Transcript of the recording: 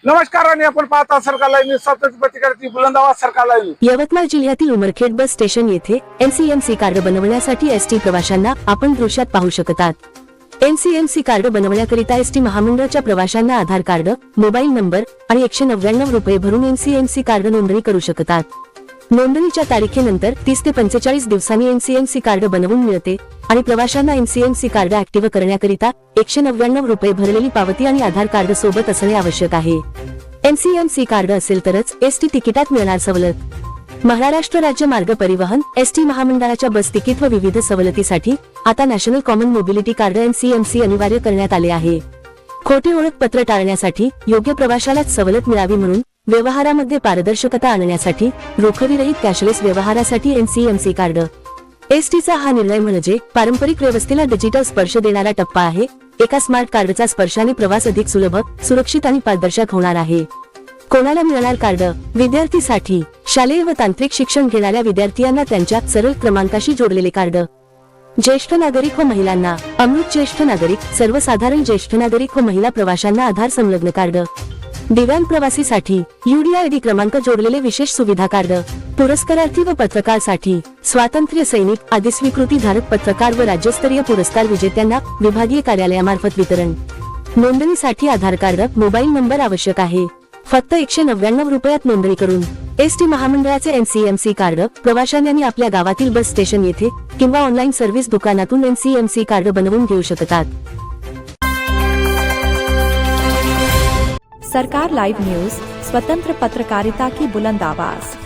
नमस्कार आणि आपण पाहता सरकार लाईव्ह स्वतंत्र प्रतिकारती बुलंद आवाज सरकार लाईव्ह। यवतमाळ जिल्ह्यातील उमरखेड बस स्टेशन येथे एनसीएमसी कार्ड बनवण्यासाठी एसटी प्रवाशांना आपण दृश्यात पाहू शकतात। एनसीएमसी कार्ड बनवण्याकरिता एसटी महामंडळाच्या प्रवाशांना आधार कार्ड, मोबाईल नंबर आणि 199 रुपये भरून एनसीएमसी कार्ड नोंदणी करू शकतात। नोंदणीच्या तारखेनंतर 30 ते 45 दिवसांनी एनसीएमसी कार्ड बनवून मिळते आणि प्रवाशांना एनसीएमसी कार्ड ऍक्टिव्ह करण्याकरिता 199 रुपये भरलेली पावती आणि आधार कार्ड सोबत असणे आवश्यक आहे। एनसीएमसी कार्ड असेल तरच एसटी तिकिटात मिळणार सवलत। महाराष्ट्र राज्य मार्ग परिवहन एसटी महामंडळाच्या बस तिकीट व विविध सवलतीसाठी आता national common mobility card NCMC अनिवार्य करण्यात आले आहे। खोटे ओळखपत्र टाळण्यासाठी योग्य प्रवाशालाच सवलत मिळावी म्हणून व्यवहारामध्ये पारदर्शकता आणण्यासाठी रोखविरहित कॅशलेस व्यवहारासाठी एनसीएमसी कार्ड। एसटीचा हा निर्णय म्हणजे पारंपरिक व्यवस्थेला डिजिटल स्पर्श देणारा टप्पा आहे। एका स्मार्ट कार्डचा स्पर्शाने प्रवास अधिक सुलभ, सुरक्षित आणि पारदर्शक होणार आहे। कोणाला मिळणार कार्ड? विद्यार्थीसाठी शालेय व तांत्रिक शिक्षण घेणाऱ्या विद्यार्थ्यांना त्यांच्या सरळ क्रमांकाशी जोडलेले कार्ड। ज्येष्ठ नागरिक व महिलांना अमृत ज्येष्ठ नागरिक, सर्वसाधारण ज्येष्ठ नागरिक व महिला प्रवाशांना आधार संलग्न कार्ड। दिव्यांग प्रवासीसाठी यूडीआयडी क्रमांक जोडलेले विशेष सुविधा कार्ड। पुरस्कारार्थी व पत्रकारसाठी स्वातंत्र्य सैनिक आदी स्वीकृती धारक पत्रकार व राज्यस्तरीय पुरस्कार विजेत्यांना विभागीय कार्यालयामार्फत वितरण। नोंदणीसाठी आधार कार्ड, मोबाईल नंबर आवश्यक आहे। फक्त 199 रुपयात नोंदणी करून एसटी महामंडळाचे एनसीएमसी कार्ड प्रवाशांनी आपल्या गावातील बस स्टेशन येथे किंवा ऑनलाईन सर्व्हिस दुकानातून एनसीएमसी कार्ड बनवून घेऊ शकतात। सरकार लाइव न्यूज, स्वतंत्र पत्रकारिता की बुलंद आवाज।